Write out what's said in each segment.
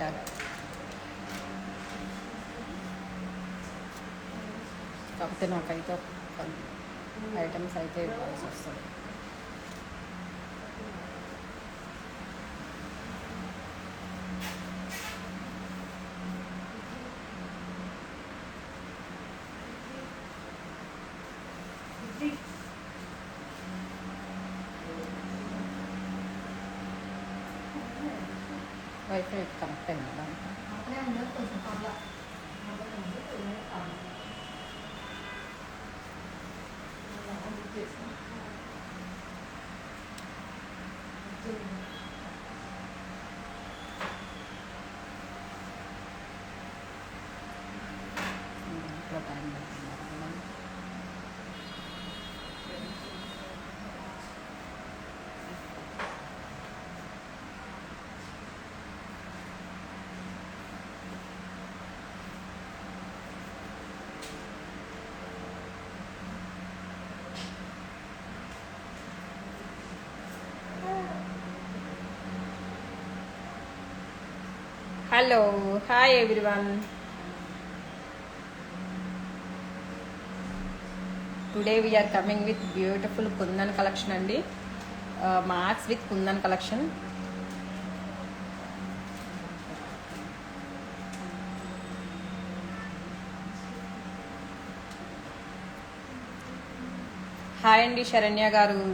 Done. కాకపోతే నాకైతే items అయితే ఇవ్వాల్సి వస్తుంది. వైఫై కనెక్ట్ అయింది దానికి. Hello, hi everyone. Today we are coming with beautiful kundan collection అండి. Max with kundan collection. Hi అండి శరణ్య గారు.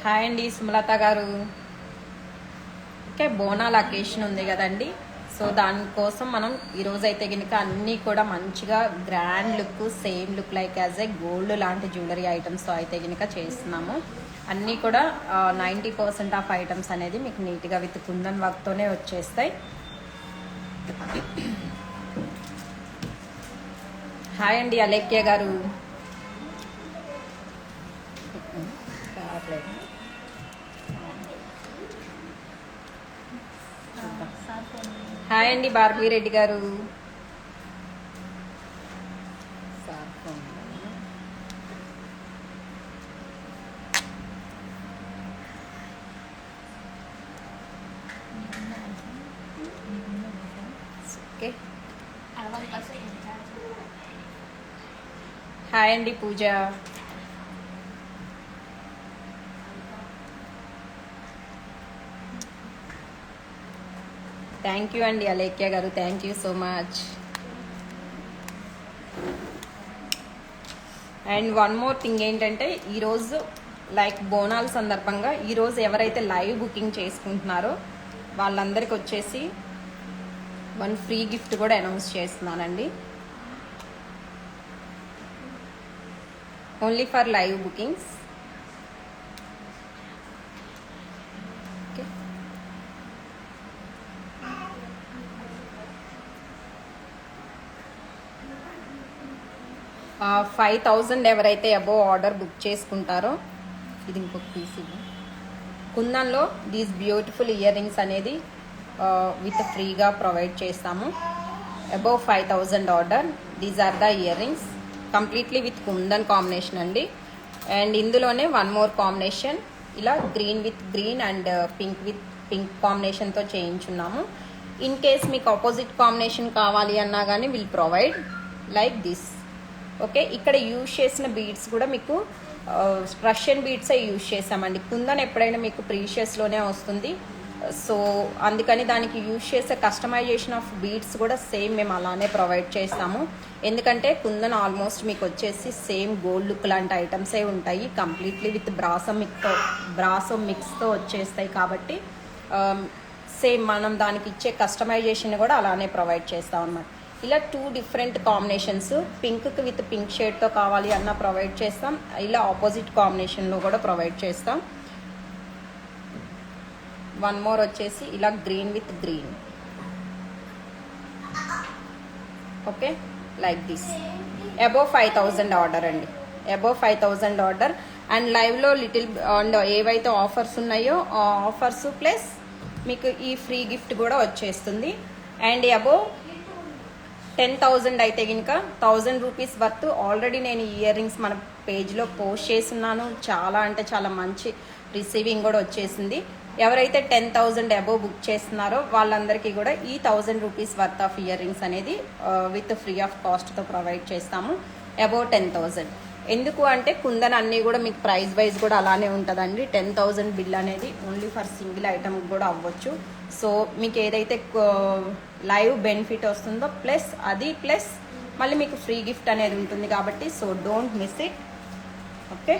హాయ్ అండి సుమలత గారు. ఓకే, బోనాల అకేషన్ ఉంది కదండి, సో దానికోసం మనం ఈరోజు అయితే కనుక అన్నీ కూడా మంచిగా grand look, same look like as a gold లాంటి జ్యువెలరీ ఐటమ్స్తో అయితే కనుక చేస్తున్నాము. అన్నీ కూడా 90% ఆఫ్ ఐటమ్స్ అనేది మీకు నీట్గా విత్ కుందన్ వర్క్తోనే వచ్చేస్తాయి. హాయ్ అండి అలేఖ్య గారు. హాయ్ అండి భార్గవి రెడ్డి గారు. ఓకే, హాయ్ అండి పూజ. థ్యాంక్ యూ అండి అలేఖ్య గారు, thank you so much. And one more thing ఏంటంటే, ఈరోజు లైక్ బోనాల సందర్భంగా ఈరోజు ఎవరైతే లైవ్ బుకింగ్ చేసుకుంటున్నారో వాళ్ళందరికీ వచ్చేసి వన్ ఫ్రీ గిఫ్ట్ కూడా అనౌన్స్ చేస్తున్నానండి. Only for live bookings. 5000 ఎవరైతే అబోవ్ ఆర్డర్ బుక్ చేసుకుంటారో, ఇది ఇంకొక పీస్ ఇది కుందన్లో దీస్ బ్యూటిఫుల్ ఇయర్ రింగ్స్ అనేది విత్ ఫ్రీగా ప్రొవైడ్ చేస్తాము. Above 5000 order, these are the ear rings completely with kundan combination అండి. అండ్ ఇందులోనే వన్ మోర్ కాంబినేషన్, ఇలా green with green and pink with pink కాంబినేషన్తో చేయించున్నాము. ఇన్ కేస్ మీకు ఆపోజిట్ కాంబినేషన్ కావాలి అన్నా కానీ will provide like this. Okay, ఇక్కడ యూజ్ చేసిన బీడ్స్ కూడా మీకు రష్యన్ బీడ్సే యూజ్ చేసామండి. కుందన్ ఎప్పుడైనా మీకు ప్రీషియస్లోనే వస్తుంది, సో అందుకని దానికి యూజ్ చేసే కస్టమైజేషన్ ఆఫ్ బీడ్స్ కూడా సేమ్ మేము అలానే ప్రొవైడ్ చేస్తాము. ఎందుకంటే కుందన్ ఆల్మోస్ట్ మీకు వచ్చేసి సేమ్ గోల్డ్ లుక్ లాంటి ఐటమ్సే ఉంటాయి, కంప్లీట్లీ విత్ బ్రాసో మిక్స్తో వచ్చేస్తాయి. కాబట్టి సేమ్ మనం దానికి ఇచ్చే కస్టమైజేషన్ కూడా అలానే ప్రొవైడ్ చేస్తాం అన్నమాట. ఇలా 2 డిఫరెంట్ కాంబినేషన్స్, పింక్కి విత్ పింక్ షేడ్తో కావాలి అన్న ప్రొవైడ్ చేస్తాం, ఇలా ఆపోజిట్ కాంబినేషన్లో కూడా ప్రొవైడ్ చేస్తాం. వన్ మోర్ వచ్చేసి ఇలా green with green. Okay, like this. Above 5000 order అండి. Above 5000 order. అండ్ లైవ్లో లిటిల్ అండ్ ఏవైతే ఆఫర్స్ ఉన్నాయో ఆ ఆఫర్స్ ప్లస్ మీకు ఈ ఫ్రీ గిఫ్ట్ కూడా వచ్చేస్తుంది. అండ్ అబోవ్ 10,000 అయితే కనుక 1000 రూపీస్ వర్త్ ఆల్రెడీ నేను ఇయర్ రింగ్స్ మన పేజ్లో పోస్ట్ చేస్తున్నాను. చాలా అంటే చాలా మంచి రిసీవింగ్ కూడా వచ్చేసింది. ఎవరైతే 10,000 అబోవ్ బుక్ చేస్తున్నారో వాళ్ళందరికీ కూడా ఈ 1000 rupees worth of year rings అనేది విత్ ఫ్రీ ఆఫ్ కాస్ట్తో ప్రొవైడ్ చేస్తాము అబోవ్ 10,000. ఎందుకు అంటే కుందన్ అన్నీ కూడా మీకు ప్రైస్ వైజ్ కూడా అలానే ఉంటుందండి. 10,000 బిల్ అనేది ఓన్లీ ఫర్ సింగిల్ ఐటమ్ కూడా అవ్వచ్చు. సో మీకు ఏదైతే లైవ్ బెనిఫిట్ వస్తుందో ప్లస్ అది ప్లస్ మళ్ళీ మీకు ఫ్రీ గిఫ్ట్ అనేది ఉంటుంది కాబట్టి so don't miss it. Okay,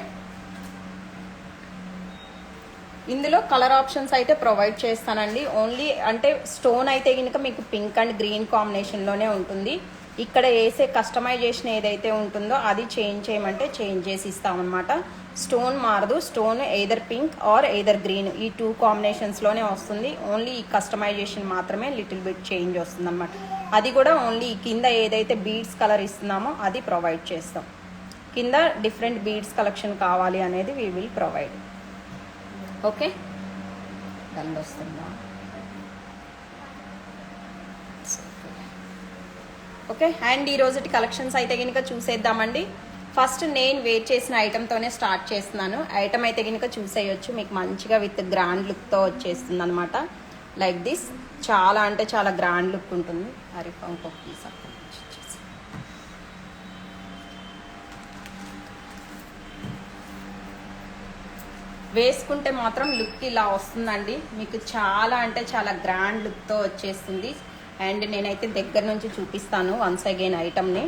ఇందులో కలర్ ఆప్షన్స్ అయితే ప్రొవైడ్ చేస్తానండి. ఓన్లీ అంటే స్టోన్ అయితే కనుక మీకు పింక్ అండ్ గ్రీన్ కాంబినేషన్లోనే ఉంటుంది. ఇక్కడ వేసే కస్టమైజేషన్ ఏదైతే ఉంటుందో అది చేంజ్ చేయమంటే చేంజ్ చేసి ఇస్తామన్నమాట. స్టోన్ మారదు. Stone either pink are either green ఈ 2 కాంబినేషన్స్లోనే వస్తుంది. ఓన్లీ ఈ కస్టమైజేషన్ మాత్రమే లిటిల్ బిట్ చేంజ్ వస్తుంది అనమాట. అది కూడా ఓన్లీ కింద ఏదైతే బీడ్స్ కలర్ ఇస్తున్నామో అది ప్రొవైడ్ చేస్తాం. కింద డిఫరెంట్ బీడ్స్ కలెక్షన్ కావాలి అనేది we will provide. Okay, dull వస్తుందా? ఓకే, అండ్ ఈ రోజుటి కలెక్షన్స్ అయితే కనుక చూసేద్దామండి. ఫస్ట్ నేను వేర్ చేసిన ఐటమ్తోనే స్టార్ట్ చేస్తున్నాను. ఐటమ్ అయితే కనుక చూసేయచ్చు. మీకు మంచిగా విత్ గ్రాండ్ లుక్తో వచ్చేస్తుంది అనమాట. లైక్ దిస్ చాలా అంటే చాలా గ్రాండ్ లుక్ ఉంటుంది. అరిఫా ఇంకొక పీస్ అక్కడ నుంచి వచ్చేసి వేసుకుంటే మాత్రం లుక్ ఇలా వస్తుందండి. మీకు చాలా అంటే చాలా గ్రాండ్ లుక్తో వచ్చేస్తుంది. అండ్ నేనైతే దగ్గర నుంచి చూపిస్తాను వన్స్ అగైన్ ఐటమ్ని.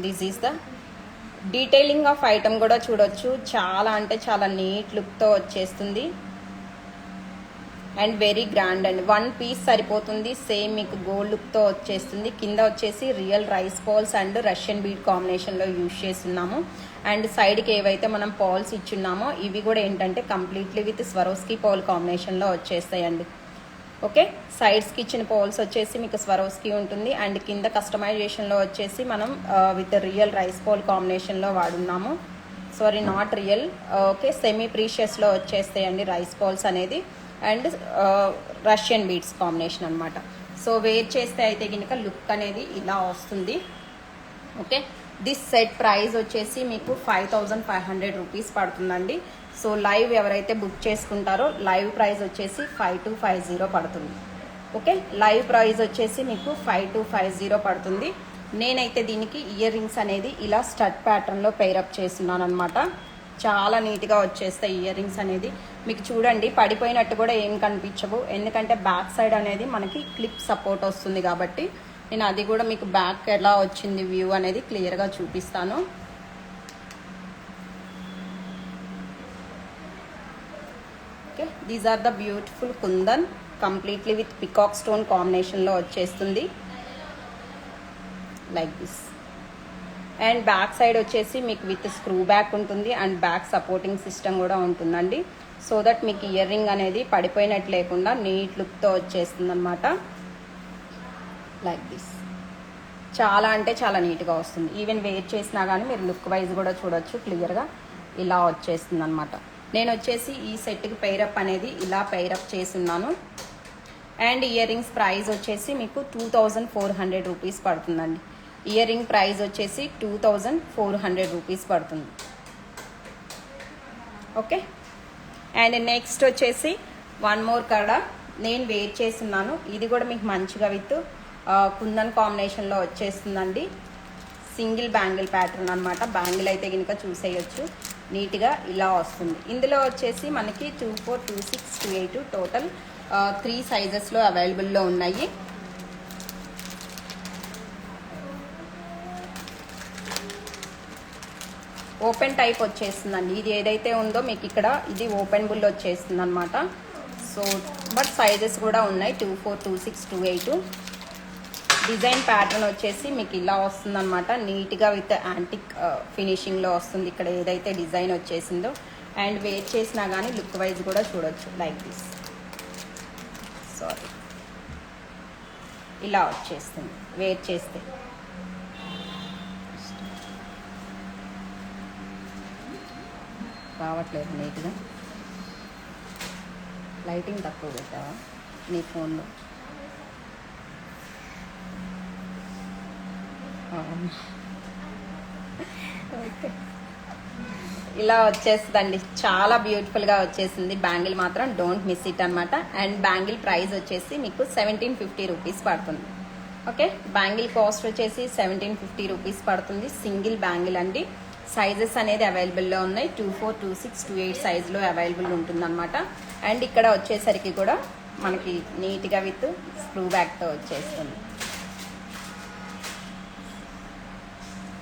This is the detailing of item కూడా చూడొచ్చు. చాలా అంటే చాలా నీట్ లుక్తో వచ్చేస్తుంది అండ్ వెరీ గ్రాండ్ అండి. 1 పీస్ సరిపోతుంది. సేమ్ మీకు గోల్డ్ లుక్తో వచ్చేస్తుంది. కింద వచ్చేసి real rice Paul's and Russian bead కాంబినేషన్లో యూజ్ చేస్తున్నాము. అండ్ సైడ్కి ఏవైతే మనం పాల్స్ ఇచ్చున్నామో ఇవి కూడా ఏంటంటే కంప్లీట్లీ విత్ స్వరోస్కీ పాల్ కాంబినేషన్లో వచ్చేస్తాయండి. ఓకే, సైడ్స్కి ఇచ్చిన పాల్స్ వచ్చేసి మీకు స్వరోస్కీ ఉంటుంది. అండ్ కింద కస్టమైజేషన్లో వచ్చేసి మనం విత్ రియల్ రైస్ పాల్ కాంబినేషన్లో వాడున్నాము. Sorry, not real. Okay, semi ప్రీషియస్లో వచ్చేస్తాయండి రైస్ పాల్స్ అనేది. అండ్ రష్యన్ బీడ్స్ కాంబినేషన్ అనమాట. సో వేర్ చేస్తే అయితే కనుక లుక్ అనేది ఇలా వస్తుంది. ఓకే, దిస్ సెట్ ప్రైస్ వచ్చేసి మీకు 5,500 రూపీస్ పడుతుందండి. సో లైవ్ ఎవరైతే బుక్ చేసుకుంటారో లైవ్ ప్రైస్ వచ్చేసి 5250 పడుతుంది. ఓకే, లైవ్ ప్రైస్ వచ్చేసి మీకు 5250 పడుతుంది. నేనైతే దీనికి ఇయర్ రింగ్స్ అనేది ఇలా స్టడ్ ప్యాటర్న్లో పెయిరప్ చేస్తున్నాను అనమాట. చాలా నీట్గా వచ్చేస్తాయి ఇయర్ రింగ్స్ అనేది. మీకు చూడండి పడిపోయినట్టు కూడా ఏం కనిపించవు. ఎందుకంటే బ్యాక్ సైడ్ అనేది మనకి క్లిప్ సపోర్ట్ వస్తుంది కాబట్టి నేను అది కూడా మీకు బ్యాక్ ఎలా వచ్చింది వ్యూ అనేది క్లియర్గా చూపిస్తాను. Okay, these are the beautiful kundan completely with peacock stone కాంబినేషన్లో వచ్చేస్తుంది like this. And back side వచ్చేసి మీకు విత్ స్క్రూ బ్యాక్ ఉంటుంది అండ్ బ్యాక్ సపోర్టింగ్ సిస్టమ్ కూడా ఉంటుందండి. సో దట్ మీకు ఇయర్ రింగ్ అనేది పడిపోయినట్టు లేకుండా నీట్ లుక్తో వచ్చేస్తుంది అనమాట లైక్ దిస్. చాలా అంటే చాలా నీట్గా వస్తుంది. ఈవెన్ వేర్ చేసినా కానీ మీరు లుక్ వైజ్ కూడా చూడొచ్చు క్లియర్గా ఇలా వచ్చేస్తుంది అనమాట. నేను వచ్చేసి ఈ సెట్కి పెయిరప్ అనేది ఇలా పెయిరప్ చేస్తున్నాను. అండ్ ఇయర్ రింగ్స్ ప్రైస్ వచ్చేసి మీకు 2,400 రూపీస్ పడుతుందండి. ఇయర్ రింగ్ ప్రైస్ వచ్చేసి 2,400 రూపీస్ పడుతుంది. ఓకే, అండ్ నెక్స్ట్ వచ్చేసి 1 మోర్ కడ నేను వేర్ చేస్తున్నాను. ఇది కూడా మీకు మంచిగా విత్ కుందన్ కాంబినేషన్లో వచ్చేస్తుందండి. సింగిల్ బ్యాంగిల్ ప్యాటర్న్ అనమాట. బ్యాంగిల్ అయితే కనుక చూసేయచ్చు నీట్గా ఇలా వస్తుంది. ఇందులో వచ్చేసి మనకి 2, 4, 2, 6, 2, 8 టోటల్ 3 సైజెస్లో అవైలబుల్లో ఉన్నాయి. ఓపెన్ టైప్ వచ్చేస్తుందండి. ఇది ఏదైతే ఉందో మీకు ఇక్కడ ఇది ఓపెన్ బుల్ వచ్చేస్తుంది అనమాట. సో బట్ సైజెస్ కూడా ఉన్నాయి 2, 4, 2, 6, 2, 8. డిజైన్ ప్యాటర్న్ వచ్చేసి మీకు ఇలా వస్తుంది అనమాట. నీట్గా విత్ యాంటిక్ ఫినిషింగ్లో వస్తుంది ఇక్కడ ఏదైతే డిజైన్ వచ్చేసిందో. అండ్ వేర్ చేసినా కానీ లుక్ వైజ్ కూడా చూడొచ్చు లైక్ దిస్. సారీ, ఇలా వచ్చేస్తుంది వేర్ చేస్తే. రావట్లేదు నీట్గా. లైటింగ్ తక్కువ పెట్టావా నీ ఫోన్లో? ఓకే, ఇలా వచ్చేస్తుందండి. చాలా బ్యూటిఫుల్గా వచ్చేసింది. బ్యాంగిల్ మాత్రం డోంట్ మిస్ ఇట్ అనమాట. అండ్ బ్యాంగిల్ ప్రైస్ వచ్చేసి మీకు 1750 రూపీస్ పడుతుంది. ఓకే, బ్యాంగిల్ కాస్ట్ వచ్చేసి 1750 రూపీస్ పడుతుంది. సింగిల్ బ్యాంగిల్ అండి. సైజెస్ అనేది అవైలబుల్లో ఉన్నాయి. 24, 26, 28 సైజులో అవైలబుల్ ఉంటుందన్నమాట. అండ్ ఇక్కడ వచ్చేసరికి కూడా మనకి నీట్గా విత్ స్క్రూ బ్యాగ్తో వచ్చేస్తుంది.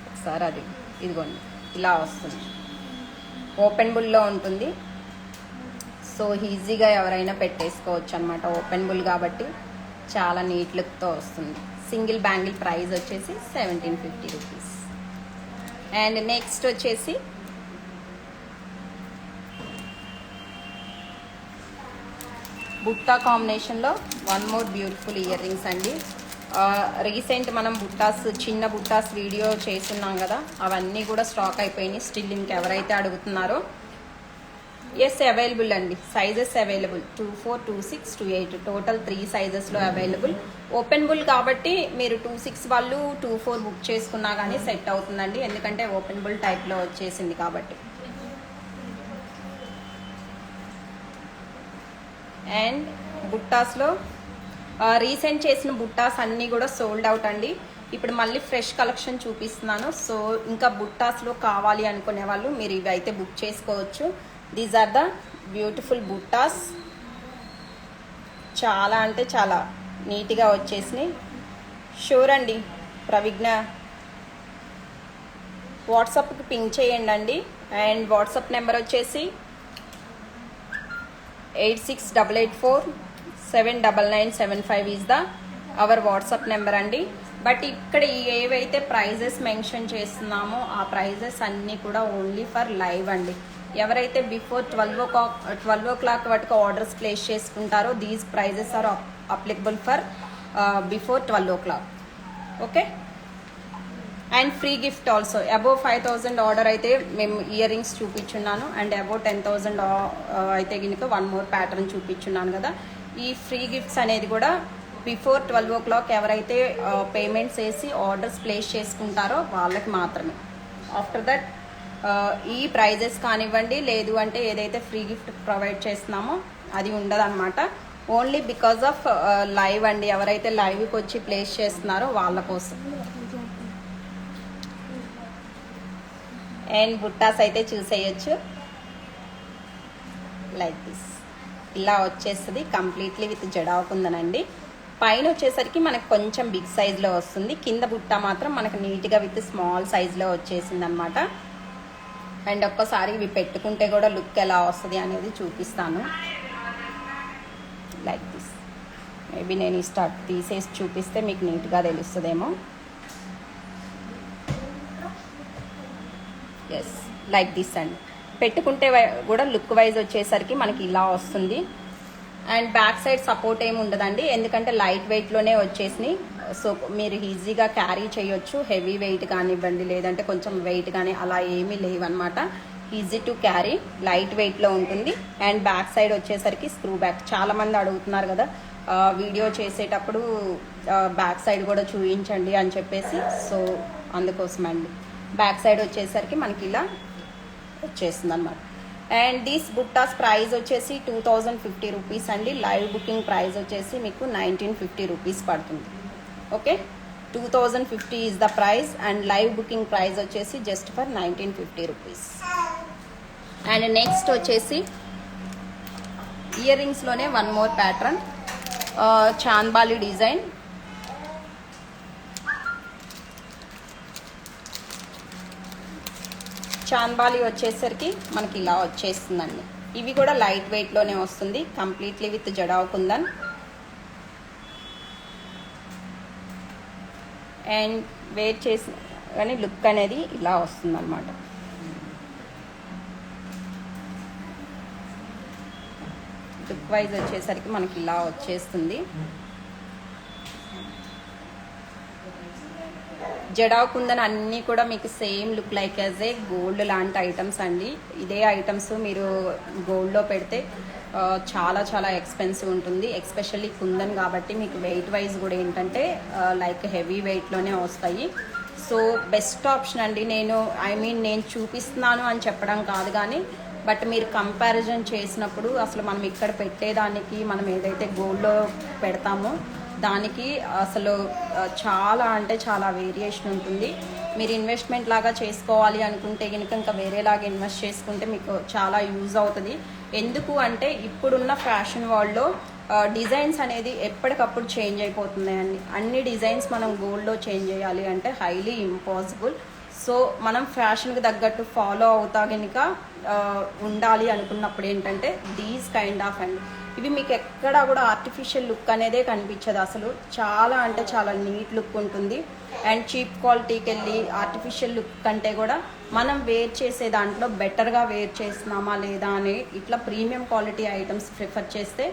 ఒకసారి అది ఇదిగోండి ఇలా వస్తుంది. ఓపెన్ బుల్లో ఉంటుంది. సో ఈజీగా ఎవరైనా పెట్టేసుకోవచ్చు అనమాట. ఓపెన్ బుల్ కాబట్టి చాలా నీట్ లుక్తో వస్తుంది. సింగిల్ బ్యాంగిల్ ప్రైస్ వచ్చేసి 1750 రూపీస్. అండ్ నెక్స్ట్ వచ్చేసి బుట్టా కాంబినేషన్లో one more beautiful ear rings అండి. రీసెంట్ మనం బుట్టాస్, చిన్న బుట్టాస్ వీడియో చేస్తున్నాం కదా, అవన్నీ కూడా స్టాక్ అయిపోయినాయి. స్టిల్ ఇంకెవరైతే అడుగుతున్నారో ఎస్ అవైలబుల్ అండి. సైజెస్ అవైలబుల్ 24, 26, 28 టోటల్ 3 సైజెస్లో అవైలబుల్. ఓపెన్ బుల్ కాబట్టి మీరు 26 వాళ్ళు 24 బుక్ చేసుకున్నా కానీ సెట్ అవుతుందండి. ఎందుకంటే ఓపెన్ బుల్ టైప్లో వచ్చేసింది కాబట్టి. అండ్ బుట్టాస్లో రీసెంట్ చేసిన బుట్టాస్ అన్నీ కూడా సోల్డ్ అవుట్ అండి. ఇప్పుడు మళ్ళీ ఫ్రెష్ కలెక్షన్ చూపిస్తున్నాను. సో ఇంకా బుట్టాస్లో కావాలి అనుకునే వాళ్ళు మీరు ఇవి అయితే బుక్ చేసుకోవచ్చు. These are the beautiful buttas. చాలా అంటే చాలా నీట్గా వచ్చేసినాయి. షూర్ అండి. ప్రవిజ్ఞ వాట్సాప్కి పింక్ చేయండి అండి. అండ్ వాట్సాప్ నెంబర్ వచ్చేసి 8688479975 is the our WhatsApp number అండి. బట్ ఇక్కడ ఏవైతే ప్రైజెస్ మెన్షన్ చేస్తున్నామో ఆ ప్రైజెస్ అన్నీ కూడా ఓన్లీ ఫర్ లైవ్ అండి. ఎవరైతే బిఫోర్ 12 o'clock వరకు ఆర్డర్స్ ప్లేస్ చేసుకుంటారో these prices are applicable for before 12 o'clock. Okay, and free gift also. Above 5000 order అయితే మేము ఇయర్ రింగ్స్ చూపించున్నాను. అండ్ అబోవ్ 10,000 అయితే కనుక వన్ మోర్ ప్యాటర్న్ చూపించున్నాను కదా. ఈ ఫ్రీ గిఫ్ట్స్ అనేది కూడా బిఫోర్ 12 o'clock ఎవరైతే పేమెంట్స్ వేసి ఆర్డర్స్ ప్లేస్ చేసుకుంటారో వాళ్ళకి మాత్రమే. ఆఫ్టర్ దట్ ఈ ప్రైజెస్ కానివ్వండి, లేదు అంటే ఏదైతే ఫ్రీ గిఫ్ట్ ప్రొవైడ్ చేస్తున్నామో అది ఉండదన్నమాట. ఓన్లీ బికాజ్ ఆఫ్ లైవ్ అండి. ఎవరైతే లైవ్కి వచ్చి ప్లేస్ చేస్తున్నారో వాళ్ళ కోసం. అండ్ బుట్టాస్ అయితే చూసేయచ్చు లైక్ దిస్. ఇలా వచ్చేస్తుంది కంప్లీట్లీ విత్ జడాకుందనండి. పైన వచ్చేసరికి మనకు కొంచెం బిగ్ సైజ్లో వస్తుంది. కింద బుట్ట మాత్రం మనకు నీట్గా విత్ స్మాల్ సైజ్లో వచ్చేసింది అనమాట. అండ్ ఒక్కసారి ఇవి పెట్టుకుంటే కూడా లుక్ ఎలా వస్తుంది అనేది చూపిస్తాను. Like this. మేబీ నేను ఈ స్టార్ట్ తీసేసి చూపిస్తే మీకు నీట్గా తెలుస్తుందేమో. ఎస్, లైక్ దిస్ అండి. పెట్టుకుంటే కూడా లుక్ వైజ్ వచ్చేసరికి మనకి ఇలా వస్తుంది. అండ్ బ్యాక్ సైడ్ సపోర్ట్ ఏమి ఉండదండి, ఎందుకంటే లైట్ వెయిట్లోనే వచ్చేసినాయి. సో మీరు ఈజీగా క్యారీ చేయొచ్చు. హెవీ వెయిట్ కానివ్వండి, లేదంటే కొంచెం వెయిట్ కానీ అలా ఏమీ లేవన్నమాట. ఈజీ టు క్యారీ, లైట్ వెయిట్లో ఉంటుంది. అండ్ బ్యాక్ సైడ్ వచ్చేసరికి స్క్రూ బ్యాక్. చాలామంది అడుగుతున్నారు కదా వీడియో చేసేటప్పుడు బ్యాక్ సైడ్ కూడా చూపించండి అని చెప్పేసి. సో అందుకోసమండి బ్యాక్ సైడ్ వచ్చేసరికి మనకి ఇలా వచ్చేస్తుంది అనమాట. అండ్ దీస్ బుట్టాస్ ప్రైస్ వచ్చేసి 2050 రూపీస్ అండి. లైవ్ బుకింగ్ ప్రైస్ వచ్చేసి మీకు 1950 రూపీస్ పడుతుంది. Okay, 2050 is the price and live booking price వచ్చేసి just for 1950 rupees. And next వచ్చేసి ఇయర్ రింగ్స్లోనే one more pattern, chandbali design. Chandbali వచ్చేసరికి మనకి ఇలా వచ్చేస్తుందండి. ఇవి కూడా లైట్ వెయిట్లోనే వస్తుంది, completely with jadau kundan. And wear చేసి కానీ లుక్ అనేది ఇలా వస్తుంది అనమాట. లుక్ వైజ్ వచ్చేసరికి మనకి ఇలా వచ్చేస్తుంది. జడా కుందన్ అన్నీ కూడా మీకు same look like as a gold లాంటి ఐటమ్స్ అండి. ఇదే ఐటమ్స్ మీరు గోల్డ్లో పెడితే చాలా చాలా ఎక్స్పెన్సివ్ ఉంటుంది. ఎస్పెషల్లీ కుందన్ కాబట్టి మీకు వెయిట్ వైజ్ కూడా ఏంటంటే లైక్ హెవీ వెయిట్లోనే వస్తాయి. సో బెస్ట్ ఆప్షన్ అండి. నేను చూపిస్తున్నాను అని చెప్పడం కాదు, కానీ బట్ మీరు కంపారిజన్ చేసినప్పుడు అసలు మనం ఇక్కడ పెట్టేదానికి మనం ఏదైతే గోల్డ్లో పెడతామో దానికి అసలు చాలా అంటే చాలా వేరియేషన్ ఉంటుంది. మీరు ఇన్వెస్ట్మెంట్ లాగా చేసుకోవాలి అనుకుంటే కనుక ఇంకా వేరేలాగా ఇన్వెస్ట్ చేసుకుంటే మీకు చాలా యూజ్ అవుతుంది. ఎందుకు అంటే ఇప్పుడున్న ఫ్యాషన్ వరల్డ్లో డిజైన్స్ అనేది ఎప్పటికప్పుడు చేంజ్ అయిపోతున్నాయండి. అన్ని డిజైన్స్ మనం గోల్డ్లో చేంజ్ చేయాలి అంటే హైలీ ఇంపాసిబుల్. సో మనం ఫ్యాషన్కి తగ్గట్టు ఫాలో అవుతా కనుక ఉండాలి అనుకున్నప్పుడు ఏంటంటే దీస్ కైండ్ ఆఫ్ అండి. ఇవి మీకు ఎక్కడా కూడా ఆర్టిఫిషియల్ లుక్ అనేదే కనిపించదు. అసలు చాలా అంటే చాలా నీట్ లుక్ ఉంటుంది. అండ్ చీప్ క్వాలిటీకి వెళ్ళి ఆర్టిఫిషియల్ లుక్ కంటే కూడా మనం వేర్ చేసే దాంట్లో బెటర్గా వేర్ చేస్తున్నామా లేదా అని ఇట్లా ప్రీమియం క్వాలిటీ ఐటమ్స్ ప్రిఫర్ చేస్తే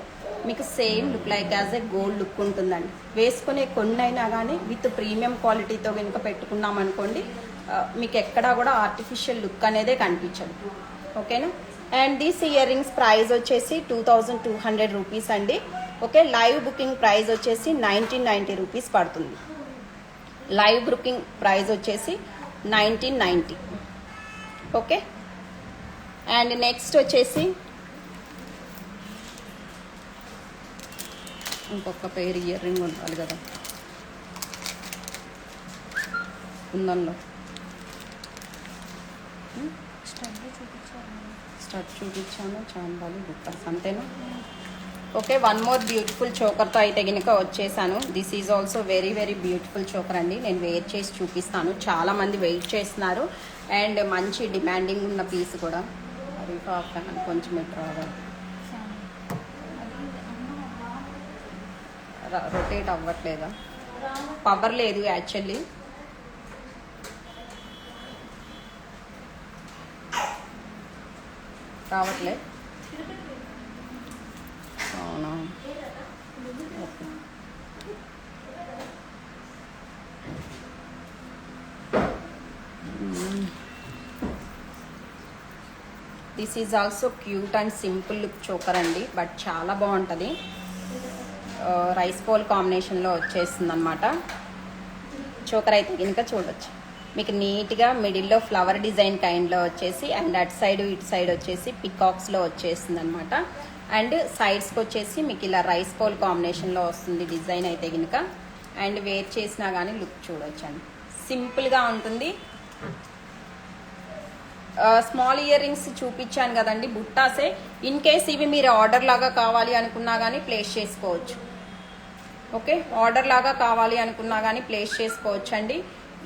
మీకు same look like as a gold look ఉంటుందండి. వేసుకునే కొన్ని అయినా కానీ విత్ ప్రీమియం క్వాలిటీతో కనుక పెట్టుకున్నాం అనుకోండి మీకు ఎక్కడా కూడా ఆర్టిఫిషియల్ లుక్ అనేదే కనిపించదు. ఓకేనా. And these ear rings price వచ్చేసి 2200 రూపీస్ అండి. ఓకే. లైవ్ బుకింగ్ ప్రైస్ వచ్చేసి 1990 రూపీస్ పడుతుంది. లైవ్ బుకింగ్ ప్రైస్ వచ్చేసి 1990. ఓకే. అండ్ నెక్స్ట్ వచ్చేసి ఇంకొక పేరు ఇయర్ రింగ్ ఉండాలి కదా కుందన్లో. స్టడ్ చూపించాను, చాంబాలి బుక్కర్స్ అంతేనా. ఓకే. వన్ మోర్ బ్యూటిఫుల్ చోకర్తో అయితే కనుక వచ్చేసాను. This is also very very beautiful choker అండి. నేను వేర్ చేసి చూపిస్తాను. చాలామంది వెయిట్ చేస్తున్నారు అండ్ మంచి డిమాండింగ్ ఉన్న పీస్ కూడా. అరీఫా ఫ్యాన్ కొంచెం రావాలి, రొటేట్ అవ్వట్లేదా, పవర్ లేదు యాక్చువల్లీ. రావట్లే. అవునా. Okay. This is also cute and simple look choker అండి, బట్ చాలా బాగుంటుంది. రైస్ పోల్ కాంబినేషన్లో వచ్చేస్తుంది అనమాట. చోకర్ అయితే కనుక చూడొచ్చు మీకు నీట్గా మిడిల్లో ఫ్లవర్ డిజైన్ కైండ్లో వచ్చేసి అండ్ అటు సైడ్ ఇటు సైడ్ వచ్చేసి పికాక్స్లో వచ్చేస్తుంది అనమాట. అండ్ సైడ్స్కి వచ్చేసి మీకు ఇలా రైస్ పోల్ కాంబినేషన్లో వస్తుంది డిజైన్ అయితే కనుక. అండ్ వేర్ చేసినా కానీ లుక్ చూడొచ్చండి, సింపుల్గా ఉంటుంది. స్మాల్ ఇయర్ రింగ్స్ చూపించాను కదండి, బుట్టాసే. ఇన్ కేస్ ఇవి మీరు ఆర్డర్ లాగా కావాలి అనుకున్నా కానీ ప్లేస్ చేసుకోవచ్చు. ఓకే. ఆర్డర్ లాగా కావాలి అనుకున్నా కానీ ప్లేస్ చేసుకోవచ్చు అండి.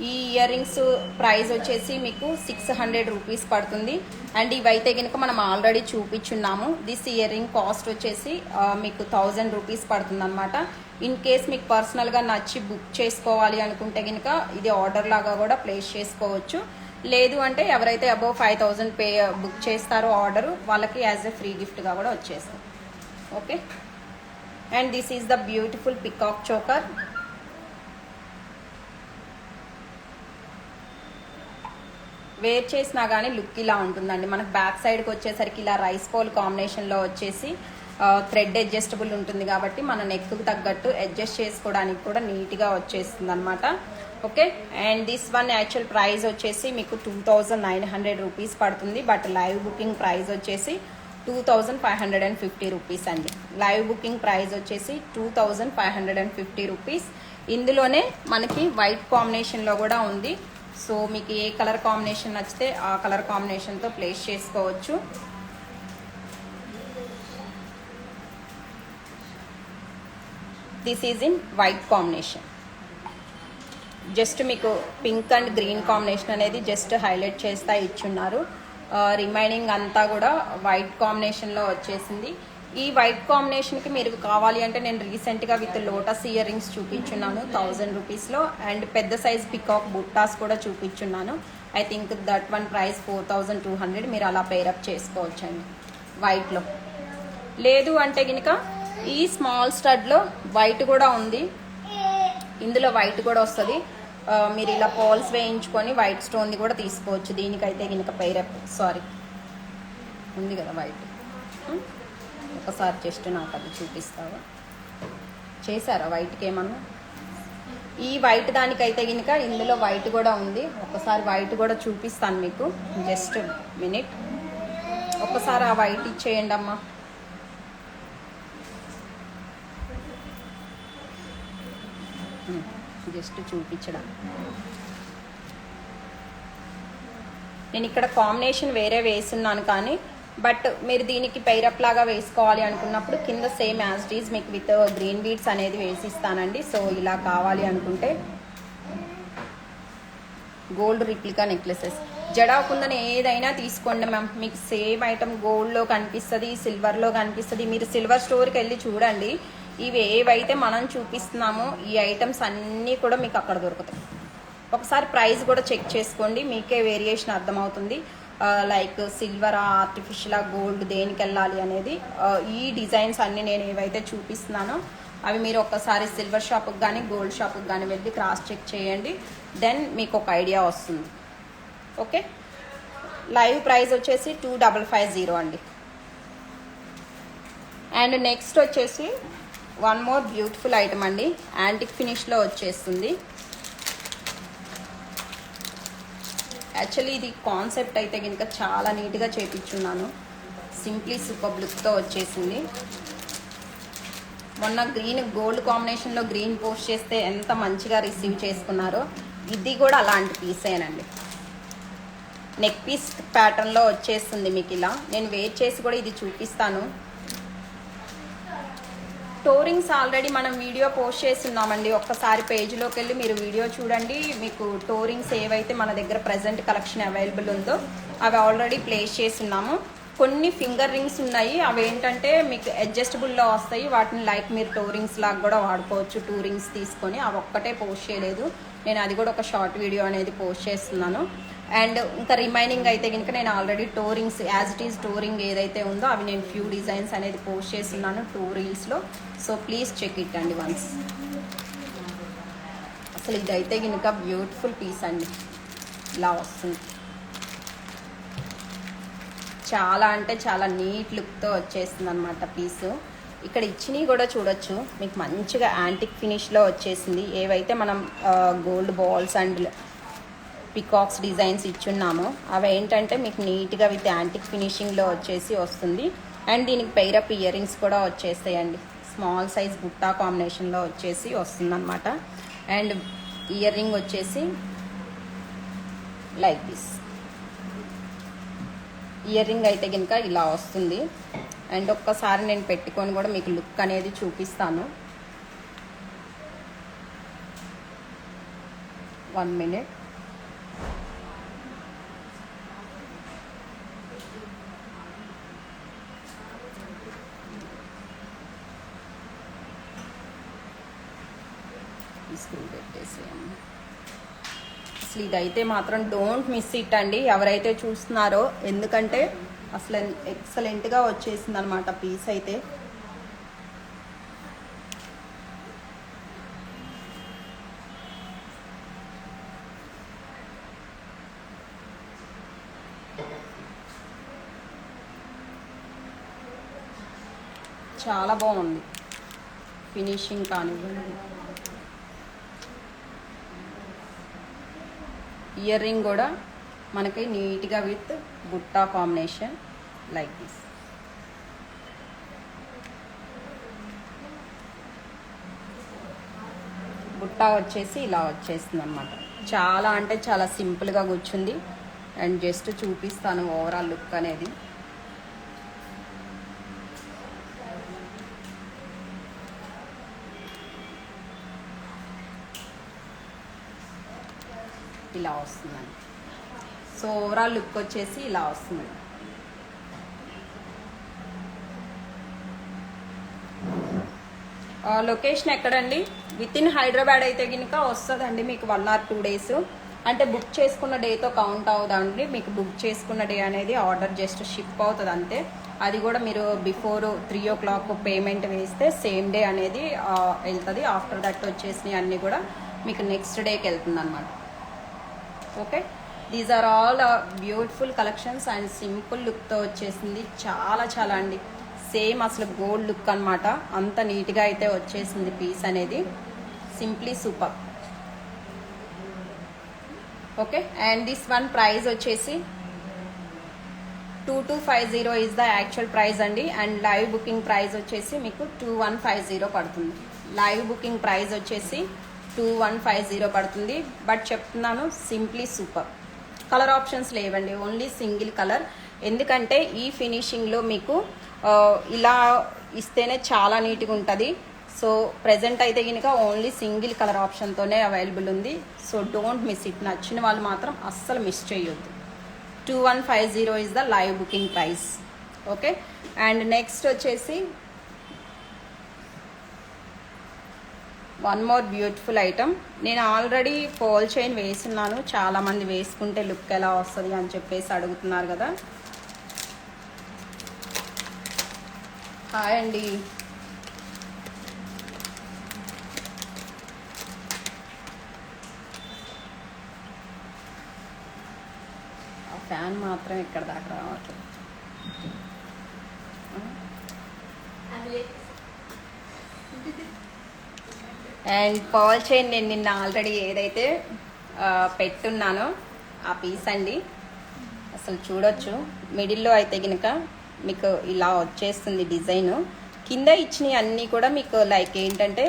ఈ ఇయర్ రింగ్స్ ప్రైస్ వచ్చేసి మీకు 600 రూపీస్ పడుతుంది. అండ్ ఇవైతే కనుక మనం ఆల్రెడీ చూపించున్నాము. దిస్ ఇయర్ రింగ్ కాస్ట్ వచ్చేసి మీకు 1000 రూపీస్ పడుతుంది అనమాట. ఇన్ కేస్ మీకు పర్సనల్గా నచ్చి బుక్ చేసుకోవాలి అనుకుంటే కనుక ఇది ఆర్డర్ లాగా కూడా ప్లేస్ చేసుకోవచ్చు. లేదు అంటే ఎవరైతే అబౌవ్ 5000 బుక్ చేస్తారో ఆర్డర్ వాళ్ళకి యాజ్ ఎ ఫ్రీ గిఫ్ట్గా కూడా వచ్చేస్తుంది. Okay. And this is the beautiful peacock choker. Wear చేసినా కానీ లుక్ ఇలా ఉంటుందండి. మనకు బ్యాక్ సైడ్కి వచ్చేసరికి ఇలా రైస్ పోల్ కాంబినేషన్లో వచ్చేసి థ్రెడ్ అడ్జస్టబుల్ ఉంటుంది కాబట్టి మన నెక్కు తగ్గట్టు అడ్జస్ట్ చేసుకోవడానికి కూడా నీట్గా వచ్చేస్తుంది అనమాట. Okay. And this one actual price వచ్చేసి మీకు 2900 రూపీస్ పడుతుంది. బట్ లైవ్ బుకింగ్ ప్రైస్ వచ్చేసి 2550 రూపీస్ అండి. లైవ్ బుకింగ్ ప్రైస్ వచ్చేసి 2550 రూపీస్. ఇందులోనే మనకి వైట్ కాంబినేషన్లో కూడా ఉంది. సో మీకు ఏ కలర్ కాంబినేషన్ నచ్చితే ఆ కలర్ కాంబినేషన్తో ప్లేస్ చేసుకోవచ్చు. This is in white combination. Just మీకు పింక్ అండ్ గ్రీన్ కాంబినేషన్ అనేది జస్ట్ హైలైట్ చేస్తా ఇచ్చున్నారు. రిమైనింగ్ అంతా కూడా వైట్ కాంబినేషన్లో వచ్చేసింది. ఈ వైట్ కాంబినేషన్కి మీరు కావాలి అంటే నేను రీసెంట్గా విత్ లోటస్ ఇయర్ రింగ్స్ చూపించున్నాను 1000 రూపీస్లో. అండ్ పెద్ద సైజ్ పికాక్ బుట్టాస్ కూడా చూపించున్నాను. I think that one price 4200. మీరు అలా పేరప్ చేసుకోవచ్చండి వైట్లో. లేదు అంటే కనుక ఈ స్మాల్ స్టడ్లో వైట్ కూడా ఉంది, ఇందులో వైట్ కూడా వస్తుంది. మీరు ఇలా పాల్స్ వేయించుకొని వైట్ స్టోన్ది కూడా తీసుకోవచ్చు. దీనికైతే కనుక పైరప్ సారీ ఉంది కదా వైట్, ఒకసారి జస్ట్ నాకు అది చూపిస్తావా? చేశారా వైట్కి ఏమన్నా? ఈ వైట్ దానికైతే కనుక ఇందులో వైట్ కూడా ఉంది. ఒకసారి వైట్ కూడా చూపిస్తాను మీకు, జస్ట్ మినిట్. ఒకసారి ఆ వైట్ ఇచ్చేయండి అమ్మా. జస్ట్ చూపించడం. నేను ఇక్కడ కాంబినేషన్ వేరే వేస్తున్నాను, కానీ బట్ మీరు దీనికి పైరప్ లాగా వేసుకోవాలి అనుకున్నప్పుడు కింద సేమ్ యాజ్ ఇట్ ఈజ్ మీకు విత్ గ్రీన్ బీడ్స్ అనేది వేసిస్తానండి. సో ఇలా కావాలి అనుకుంటే gold replica necklaces, Jada kundan ఏదైనా తీసుకోండి మ్యామ్, మీకు సేమ్ ఐటమ్ గోల్డ్లో కనిపిస్తుంది, సిల్వర్లో కనిపిస్తుంది. మీరు సిల్వర్ స్టోర్కి వెళ్ళి చూడండి, ఇవి ఏవైతే మనం చూపిస్తున్నామో ఈ ఐటమ్స్ అన్నీ కూడా మీకు అక్కడ దొరుకుతాయి. ఒకసారి ప్రైస్ కూడా చెక్ చేసుకోండి, మీకే వేరియేషన్ అర్థమవుతుంది. లైక్ సిల్వరా, ఆర్టిఫిషియలా, గోల్డ్ దేనికి వెళ్ళాలి అనేది. ఈ డిజైన్స్ అన్నీ నేను ఏవైతే చూపిస్తున్నానో అవి మీరు ఒక్కసారి సిల్వర్ షాప్కి కానీ గోల్డ్ షాప్కి కానీ వెళ్ళి క్రాస్ చెక్ చేయండి, దెన్ మీకు ఒక ఐడియా వస్తుంది. ఓకే, లైవ్ ప్రైస్ వచ్చేసి 2550 అండి. అండ్ నెక్స్ట్ వచ్చేసి వన్ మోర్ బ్యూటిఫుల్ ఐటమ్ అండి, యాంటిక్ ఫినిష్లో వచ్చేస్తుంది. యాక్చువల్లీ ఇది కాన్సెప్ట్ అయితే కనుక చాలా నీట్గా చేపించున్నాను, సింప్లీ సూపర్ లుక్తో వచ్చేసింది. మొన్న గ్రీన్ గోల్డ్ కాంబినేషన్లో గ్రీన్ పోస్ట్ చేస్తే ఎంత మంచిగా రిసీవ్ చేసుకున్నారో, ఇది కూడా అలాంటి పీసేనండి. నెక్ పీస్ ప్యాటర్న్లో వచ్చేస్తుంది మీకు ఇలా. నేను వేర్ చేసి కూడా ఇది చూపిస్తాను. టోరింగ్స్ ఆల్రెడీ మనం వీడియో పోస్ట్ చేస్తున్నామండి, ఒక్కసారి పేజ్లోకి వెళ్ళి మీరు వీడియో చూడండి. మీకు టోరింగ్స్ ఏవైతే మన దగ్గర ప్రజెంట్ కలెక్షన్ అవైలబుల్ ఉందో అవి ఆల్రెడీ ప్లేస్ చేస్తున్నాము. కొన్ని ఫింగర్ రింగ్స్ ఉన్నాయి, అవి ఏంటంటే మీకు అడ్జస్టబుల్లో వస్తాయి, వాటిని లైక్ మీరు టోరింగ్స్ లాగా కూడా వాడుకోవచ్చు. 2 రింగ్స్ తీసుకొని అవి ఒక్కటే పోస్ట్ చేయలేదు నేను, అది కూడా ఒక షార్ట్ వీడియో అనేది పోస్ట్ చేస్తున్నాను. అండ్ ఇంకా రిమైనింగ్ అయితే కనుక నేను already toe rings as it is toe ring ఏదైతే ఉందో అవి నేను ఫ్యూ డిజైన్స్ అనేది పోస్ట్ చేస్తున్నాను 2 రీల్స్లో. సో ప్లీజ్ చెక్ ఇట్ అండి వన్స్. అసలు ఇదైతే కనుక బ్యూటిఫుల్ పీస్ అండి, ఇలా వస్తుంది. చాలా అంటే చాలా నీట్ లుక్తో వచ్చేస్తుంది అనమాట పీసు. ఇక్కడ ఇచ్చినవి కూడా చూడొచ్చు, మీకు మంచిగా యాంటిక్ ఫినిష్లో వచ్చేసింది. ఏవైతే మనం gold balls and peacocks designs ఇచ్చున్నామో అవి ఏంటంటే మీకు నీట్గా విత్ యాంటిక్ ఫినిషింగ్లో వచ్చేసి వస్తుంది. అండ్ దీనికి పైరప్ ఇయర్ రింగ్స్ కూడా వచ్చేస్తాయండి, స్మాల్ సైజ్ బుట్టా కాంబినేషన్లో వచ్చేసి వస్తుందన్నమాట. అండ్ ఇయర్ రింగ్ వచ్చేసి లైక్ దిస్, ఇయర్ రింగ్ అయితే కనుక ఇలా వస్తుంది. అండ్ ఒక్కసారి నేను పెట్టుకొని కూడా మీకు లుక్ అనేది చూపిస్తాను. 1 minute. స్క్రూ పెట్టేసాము. అసలు ఇదైతే మాత్రం డోంట్ మిస్ ఇట్ అండి ఎవరైతే చూస్తున్నారో, ఎందుకంటే అసలు ఎక్సలెంట్గా వచ్చేసింది అనమాట పీస్ అయితే. చాలా బాగుంది ఫినిషింగ్ కానివ్వండి. ఇయర్ రింగ్ కూడా మనకి నీట్గా with Butta combination like this. Butta వచ్చేసి ఇలా వచ్చేస్తుంది అనమాట. చాలా అంటే చాలా సింపుల్గా కూర్చుంది. అండ్ జస్ట్ చూపిస్తాను ఓవరాల్ లుక్ అనేది. ఇలా వస్తుందండి. సో ఓవరాల్ లుక్ వచ్చేసి ఇలా వస్తుంది. లొకేషన్ ఎక్కడండి? విత్ ఇన్ హైదరాబాద్ అయితే కనుక వస్తుందండి మీకు 1 or 2 days. అంటే బుక్ చేసుకున్న డేతో కౌంట్ అవుదండి. మీకు బుక్ చేసుకున్న డే అనేది ఆర్డర్ జస్ట్ షిప్ అవుతుంది అంతే. అది కూడా మీరు బిఫోర్ 3 o'clock పేమెంట్ వేస్తే సేమ్ డే అనేది వెళ్తుంది. ఆఫ్టర్ దట్ వచ్చేసినవి అన్నీ కూడా మీకు నెక్స్ట్ డేకి వెళ్తుంది అనమాట. Okay, these are all beautiful collections and simple లుక్తో వచ్చేసింది. చాలా చాలా అండి, సేమ్ అసలు గోల్డ్ లుక్ అనమాట. అంత నీట్గా అయితే వచ్చేసింది పీస్ అనేది. Simply super. Okay, and this one price వచ్చేసి 2250 ఈజ్ ద యాక్చువల్ ప్రైస్ అండి. అండ్ లైవ్ బుకింగ్ ప్రైస్ వచ్చేసి మీకు 2150 పడుతుంది. లైవ్ బుకింగ్ ప్రైస్ వచ్చేసి 2150 పడుతుంది. బట్ చెప్తున్నాను, సింప్లీ సూపర్. కలర్ ఆప్షన్స్ లేవండి, ఓన్లీ సింగిల్ కలర్. ఎందుకంటే ఈ ఫినిషింగ్లో మీకు ఇలా ఇస్తేనే చాలా నీట్గా ఉంటుంది. సో ప్రెజెంట్ అయితే కనుక ఓన్లీ సింగిల్ కలర్ ఆప్షన్తోనే అవైలబుల్ ఉంది. So don't miss it. నచ్చిన వాళ్ళు మాత్రం అస్సలు మిస్ చేయొద్దు. 2150 is the live booking price. Okay, and next వచ్చేసి వన్ మోర్ బ్యూటిఫుల్ ఐటమ్. నేను ఆల్రెడీ పోల్ చైన్ వేసున్నాను, చాలామంది వేసుకుంటే లుక్ ఎలా వస్తుంది అని చెప్పేసి అడుగుతున్నారు కదా. హాయ్ అండి. ఆ ఫ్యాన్ మాత్రం ఇక్కడ దాకా రావట్లేదు. అండ్ పర్ల్ చైన్ నేను నిన్న ఆల్రెడీ ఏదైతే పెట్టున్నానో ఆ పీస్ అండి. అసలు చూడొచ్చు, మిడిల్లో అయితే కనుక మీకు ఇలా వచ్చేస్తుంది డిజైన్. కింద ఇచ్చినవి అన్నీ కూడా మీకు లైక్ ఏంటంటే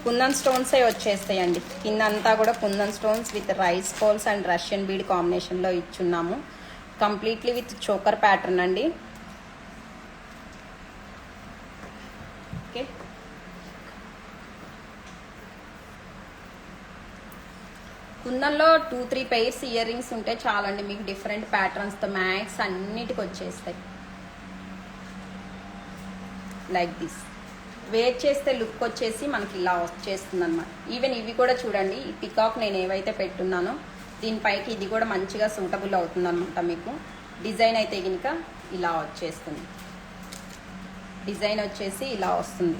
కుందన్ స్టోన్సే వచ్చేస్తాయండి. కింద అంతా కూడా kundan stones with rice poles and Russian bead కాంబినేషన్లో ఇచ్చున్నాము. కంప్లీట్లీ విత్ చోకర్ ప్యాటర్న్ అండి. ఓకే, కుందన్లో 2-3 పెయిర్స్ ఇయర్ రింగ్స్ ఉంటే చాలండి మీకు. డిఫరెంట్ ప్యాటర్న్స్తో మ్యాక్స్ అన్నిటికి వచ్చేస్తాయి లైక్ దిస్. వేర్ చేస్తే లుక్ వచ్చేసి మనకి ఇలా వచ్చేస్తుంది అనమాట. ఈవెన్ ఇవి కూడా చూడండి, ఈ పికాక్ నేను ఏవైతే పెట్టున్నానో దీనిపైకి ఇది కూడా మంచిగా సూటబుల్ అవుతుంది అనమాట. మీకు డిజైన్ అయితే కనుక ఇలా వచ్చేస్తుంది. డిజైన్ వచ్చేసి ఇలా వస్తుంది.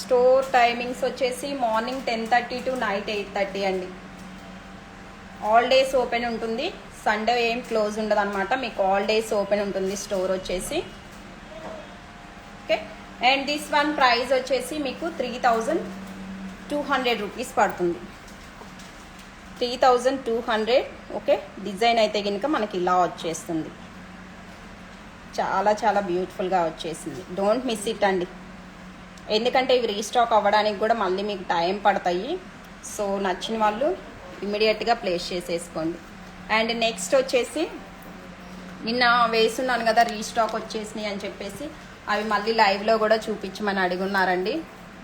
స్టోర్ టైమింగ్స్ వచ్చేసి మార్నింగ్ 10:30 టు నైట్ 8:30 అండి. ఆల్ డేస్ ఓపెన్ ఉంటుంది, సండే ఏం క్లోజ్ ఉండదు అనమాట. మీకు ఆల్ డేస్ ఓపెన్ ఉంటుంది స్టోర్ వచ్చేసి. Okay, and this one price వచ్చేసి మీకు 3200 రూపీస్ పడుతుంది. 3200. ఓకే, డిజైన్ అయితే కనుక మనకి ఇలా వచ్చేస్తుంది. చాలా చాలా బ్యూటిఫుల్గా వచ్చేసింది. డోంట్ మిస్ ఇట్ అండి, ఎందుకంటే ఇవి రీస్టాక్ అవ్వడానికి కూడా మళ్ళీ మీకు టైం పడతాయి. సో నచ్చిన వాళ్ళు ఇమీడియట్గా ప్లేస్ చేసేసుకోండి. అండ్ నెక్స్ట్ వచ్చేసి నిన్న వేస్తున్నాను కదా రీస్టాక్ వచ్చేసినాయి అని చెప్పేసి, అవి మళ్ళీ లైవ్లో కూడా చూపించమని అడుగున్నారండి.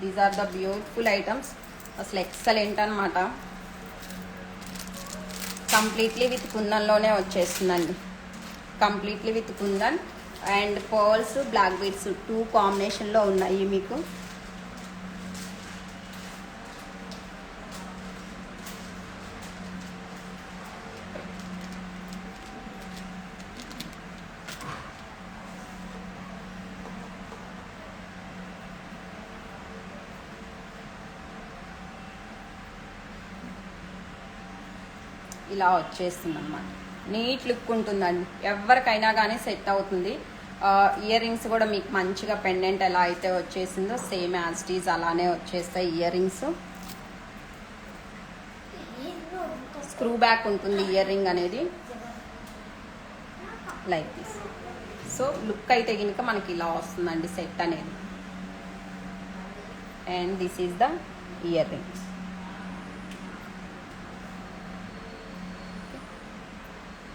These are the beautiful items. అసలు ఎక్సలెంట్ అనమాట. కంప్లీట్లీ విత్ కుందన్లోనే వచ్చేస్తుందండి. Completely with kundan and pearls, black beads 2 కాంబినేషన్లో ఉన్నాయి మీకు. ఇలా వచ్చేస్తుంది అన్నమాట. నీట్ లుక్ ఉంటుందండి, ఎవరికైనా కానీ సెట్ అవుతుంది. ఇయర్ రింగ్స్ కూడా మీకు మంచిగా పెండెంట్ ఎలా అయితే వచ్చేసిందో సేమ్ యాజ్ ఇట్ ఈజ్ అలానే వచ్చేస్తాయి ఇయర్ రింగ్స్. స్క్రూ బ్యాక్ ఉంటుంది ఇయర్ రింగ్ అనేది లైక్ దిస్. సో లుక్ అయితే కనుక మనకి ఇలా వస్తుందండి సెట్ అనేది. And this is the ear rings.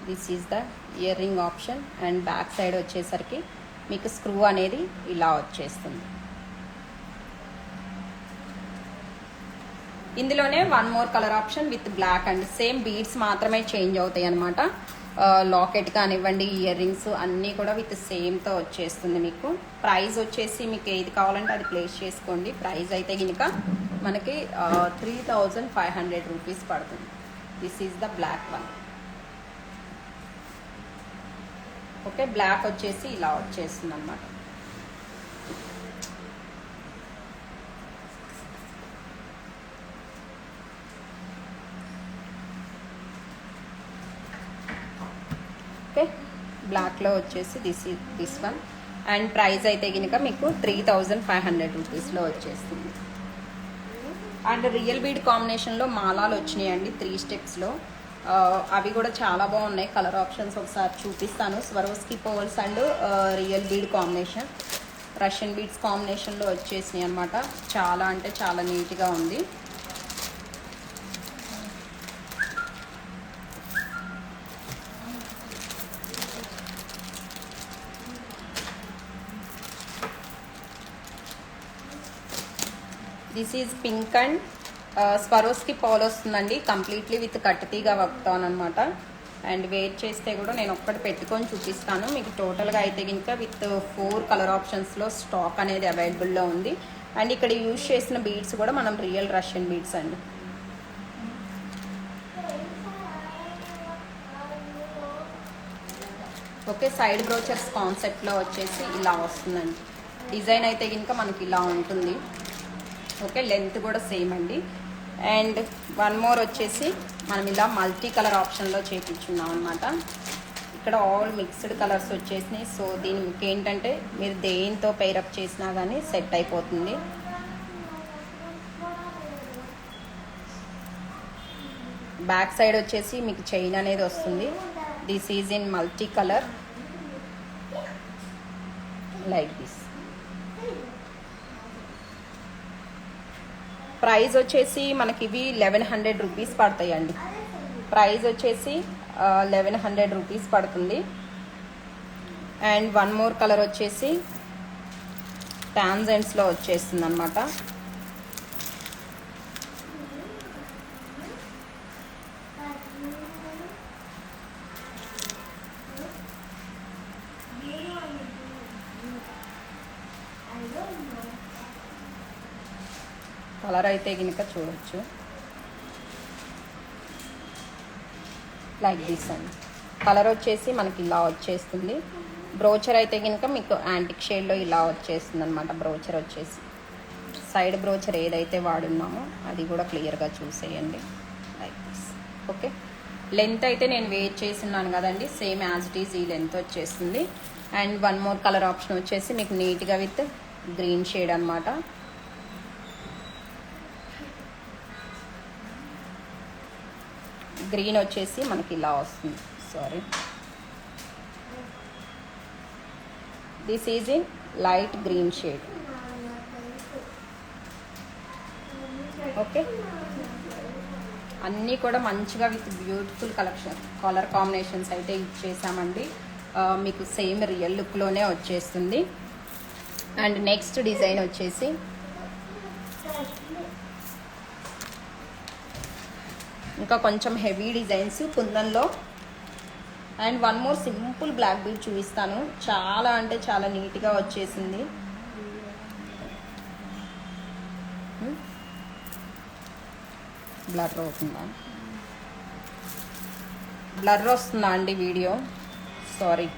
This is the ear ring option. And back side వచ్చేసరికి మీకు స్క్రూ అనేది ఇలా వచ్చేస్తుంది. ఇందులోనే one more colour option with black and same beads మాత్రమే చేంజ్ అవుతాయి అనమాట. లాకెట్ కానివ్వండి, ఇయర్ రింగ్స్ అన్నీ కూడా విత్ సేమ్తో వచ్చేస్తుంది మీకు. ప్రైస్ వచ్చేసి మీకు ఏది కావాలంటే అది ప్లేస్ చేసుకోండి. ప్రైస్ అయితే కనుక మనకి 3500 రూపీస్ పడుతుంది. This is the black one. Okay, black వచ్చేసి ఇలా వచ్చేస్తుంది అనమాట. ఓకే, బ్లాక్లో వచ్చేసి దిస్ వన్. అండ్ ప్రైస్ అయితే కనుక మీకు 3500 రూపీస్లో వచ్చేస్తుంది. అండ్ రియల్ బీడ్ కాంబినేషన్లో మాలాలు వచ్చినాయండి 3 స్టెప్స్లో. అవి కూడా చాలా బాగున్నాయి. కలర్ ఆప్షన్స్ ఒకసారి చూపిస్తాను. Swarovski pearls and real bead combination, Russian beads కాంబినేషన్లో వచ్చేసినాయి అనమాట. చాలా అంటే చాలా నీట్గా ఉంది. This is pink and Swarovski pearl వస్తుందండి. కంప్లీట్లీ విత్ కట్టుతీగా వర్క్తాను అనమాట. అండ్ వెయిట్ చేస్తే కూడా నేను ఒక్కటి పెట్టుకొని చూపిస్తాను మీకు. టోటల్గా అయితే కనుక విత్ 4 కలర్ ఆప్షన్స్లో స్టాక్ అనేది అవైలబుల్లో ఉంది. అండ్ ఇక్కడ యూజ్ చేసిన బీడ్స్ కూడా మనం రియల్ రష్యన్ బీడ్స్ అండి. ఓకే, సైడ్ బ్రోచర్స్ కాన్సెప్ట్లో వచ్చేసి ఇలా వస్తుందండి. డిజైన్ అయితే కనుక మనకి ఇలా ఉంటుంది. ఓకే, లెంత్ కూడా సేమ్ అండి. అండ్ వన్ మోర్ వచ్చేసి మనం ఇలా మల్టీ కలర్ ఆప్షన్లో చేయించున్నాం అనమాట. ఇక్కడ ఆల్ మిక్స్డ్ కలర్స్ వచ్చేసినాయి. సో దీనికి ఏంటంటే మీరు దేంతో పేరప్ చేసినా కానీ సెట్ అయిపోతుంది. బ్యాక్ సైడ్ వచ్చేసి మీకు చైన్ అనేది వస్తుంది. This is in multi colour like this. Price వచ్చేసి మనకి ఇవి 1100 రూపీస్ పడతాయండి. ప్రైస్ వచ్చేసి 1100 రూపీస్ పడుతుంది. అండ్ వన్ మోర్ కలర్ వచ్చేసి టాన్జెంట్స్లో వచ్చేస్తుంది అనమాట. కలర్ అయితే కనుక చూడొచ్చు లైక్ దిస్ అండి. కలర్ వచ్చేసి మనకి ఇలా వచ్చేస్తుంది. బ్రోచర్ అయితే కనుక మీకు యాంటిక్ షేడ్లో ఇలా వచ్చేస్తుంది అనమాట. బ్రోచర్ వచ్చేసి సైడ్ బ్రోచర్ ఏదైతే వాడున్నామో అది కూడా క్లియర్గా చూసేయండి లైక్ దిస్. ఓకే, లెంత్ అయితే నేను వెయిట్ చేస్తున్నాను కదండి, సేమ్ యాజ్ ఇట్ ఈజ్ ఈ లెంత్ వచ్చేస్తుంది. And one more colour option వచ్చేసి మీకు నీట్గా విత్ గ్రీన్ షేడ్ అనమాట. గ్రీన్ వచ్చేసి మనకి ఇలా వస్తుంది. Sorry, this is in light green shade. Okay, అన్నీ కూడా మంచిగా విత్ బ్యూటిఫుల్ కలర్ కాంబినేషన్స్ అయితే ఇచ్చేసామండి. మీకు సేమ్ రియల్ లుక్లోనే వచ్చేస్తుంది. అండ్ నెక్స్ట్ డిజైన్ వచ్చేసి ఇంకా కొంచెం హెవీ డిజైన్స్ కుందన్లో. And one more simple black bead చూపిస్తాను. చాలా అంటే చాలా నీట్గా వచ్చేసింది. బ్లర్ అవుతుందా? బ్లర్ వస్తుందా అండి వీడియో? సారీ,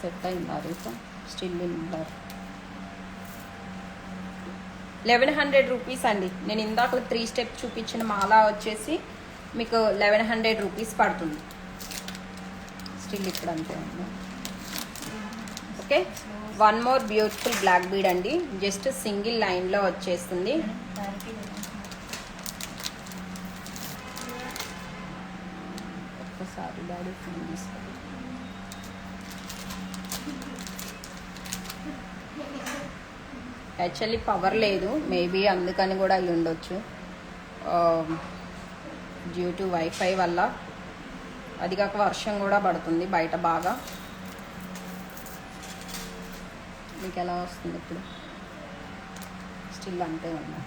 సెట్ అయిందా? రీసా స్టిల్ ఇన్ బ్లర్. 1100 రూపీస్ అండి. నేను ఇందాక 3 స్టెప్ చూపించిన మాల వచ్చేసి మీకు 1100 రూపీస్ పడుతుంది. స్టిల్ ఇప్పుడు అంతే ఉంది. Okay, one more beautiful black bead అండి. జస్ట్ సింగిల్ లైన్లో వచ్చేస్తుంది. ఒక్కసారి డాడీ ఫోన్ తీసుకోండి. యాక్చువల్లీ పవర్ లేదు, మేబీ అందుకని కూడా అయి ఉండొచ్చు. డ్యూ టు వైఫై వల్ల. అది కాక వర్షం కూడా పడుతుంది బయట బాగా. మీకు ఎలా వస్తుంది ఇప్పుడు? స్టిల్ అంతే ఉన్నా.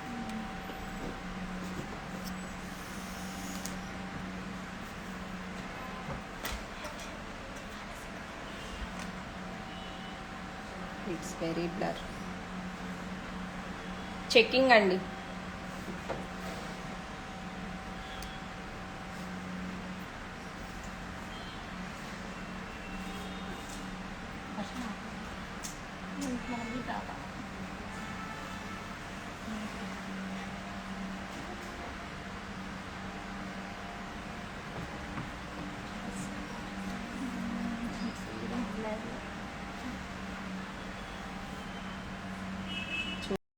It's very blur. చెక్కింగ్ అండి.